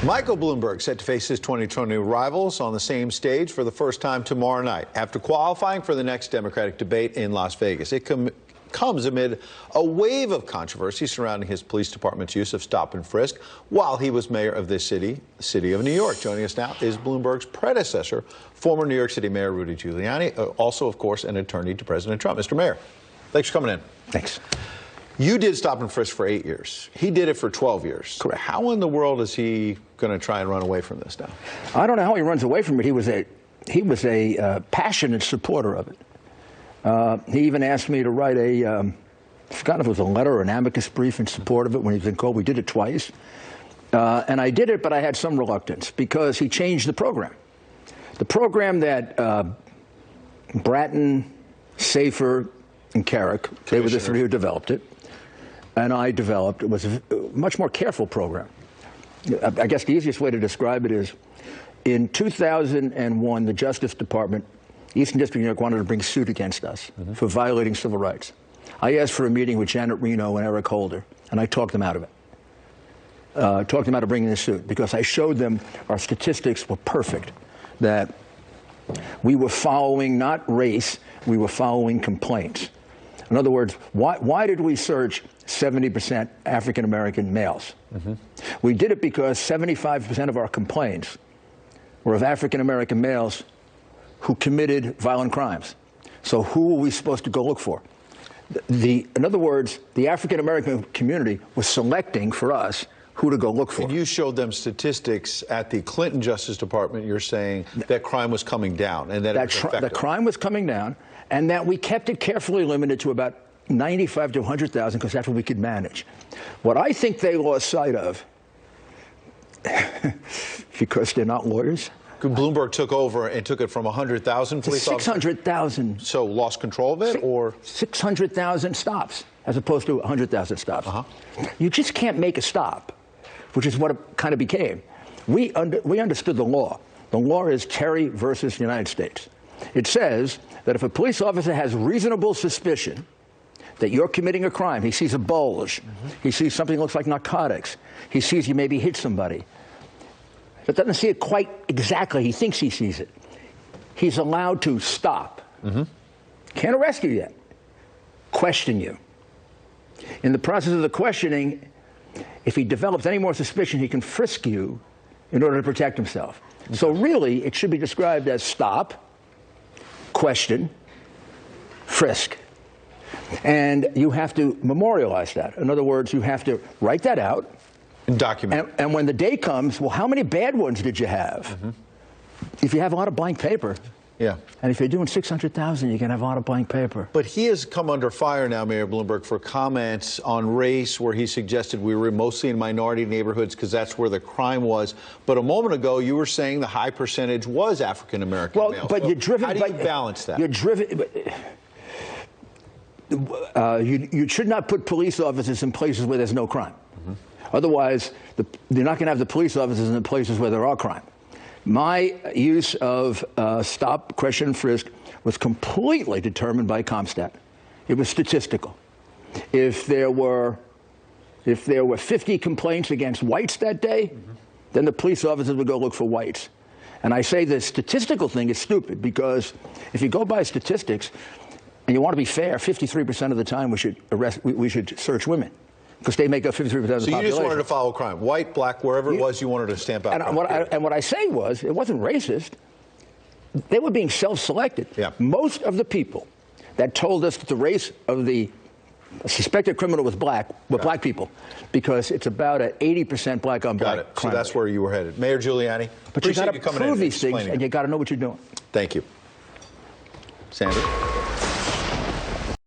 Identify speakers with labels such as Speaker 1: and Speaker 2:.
Speaker 1: Michael Bloomberg set to face his 2020 rivals on the same stage for the first time tomorrow night after qualifying for the next Democratic debate in Las Vegas. It comes amid a wave of controversy surrounding his police department's use of stop and frisk while he was mayor of this city, the city of New York. Joining us now is Bloomberg's predecessor, former New York City Mayor Rudy Giuliani, also, of course, an attorney to President Trump. Mr. Mayor, thanks for coming in.
Speaker 2: Thanks.
Speaker 1: You did stop and frisk for 8 years. He did it for 12 years.
Speaker 2: Correct.
Speaker 1: How in the world is he going to try and run away from this now?
Speaker 2: I don't know how he runs away from it. He was a passionate supporter of it. He even asked me to write I forgot if it was a letter or an amicus brief in support of it when he was in court. We did it twice. And I did it, but I had some reluctance because he changed the program. The program that Bratton, Safer, and Carrick, they were the three who developed it, and I developed, it was a much more careful program. I guess the easiest way to describe it is, in 2001, the Justice Department, Eastern District of New York, wanted to bring suit against us for violating civil rights. I asked for a meeting with Janet Reno and Eric Holder, and I talked them out of it. Talked them out of bringing the suit, because I showed them our statistics were perfect, that we were following not race, we were following complaints. In other words, why did we search 70% African-American males? We did it because 75% of our complaints were of African-American males who committed violent crimes. So who were we supposed to go look for? In other words, the African-American community was selecting for us who to go look for.
Speaker 1: And you showed them statistics at the Clinton Justice Department. You're saying that crime was coming down and that it was effective.
Speaker 2: The crime was coming down, and that we kept it carefully limited to about 95 to 100,000 because that's what we could manage. What I think they lost sight of, because they're not lawyers.
Speaker 1: Bloomberg took over and took it from 100,000 police officers?
Speaker 2: 600,000.
Speaker 1: So lost control of it, or? 600,000
Speaker 2: stops, as opposed to 100,000 stops. You just can't make a stop, which is what it kind of became. We understood the law. The law is Terry versus the United States. It says that if a police officer has reasonable suspicion that you're committing a crime, he sees a bulge, he sees something that looks like narcotics, he sees you maybe hit somebody, but doesn't see it quite exactly, he thinks he sees it, he's allowed to stop. Can't arrest you yet. Question you. In the process of the questioning, if he develops any more suspicion, he can frisk you in order to protect himself. So really, it should be described as stop, question, frisk. And you have to memorialize that. In other words, you have to write that out.
Speaker 1: And document.
Speaker 2: And when the day comes, well, how many bad ones did you have? If you have a lot of blank paper, and if you're doing 600,000, you can have a lot of blank paper.
Speaker 1: But he has come under fire now, Mayor Bloomberg, for comments on race where he suggested we were mostly in minority neighborhoods because that's where the crime was. But a moment ago, you were saying the high percentage was African-American males.
Speaker 2: But you're driven.
Speaker 1: How do you balance that?
Speaker 2: You're driven. You should not put police officers in places where there's no crime. Otherwise, you're not going to have the police officers in the places where there are crime. My use of stop, question, and frisk was completely determined by CompStat. It was statistical. If there were 50 complaints against whites that day, then the police officers would go look for whites. And I say the statistical thing is stupid because if you go by statistics and you want to be fair, 53% of the time we should search women, because they make up 53% of the population.
Speaker 1: So you just wanted to follow crime. White, black, wherever it was, you wanted to stamp out crime.
Speaker 2: And what I say was, it wasn't racist. They were being self-selected. Most of the people that told us that the race of the suspected criminal was black were black people, because it's about an 80% black on black crime.
Speaker 1: So that's where you were headed. Mayor Giuliani,
Speaker 2: but you got to prove these things, and you got to know what you're doing.
Speaker 1: Thank you. Sandra?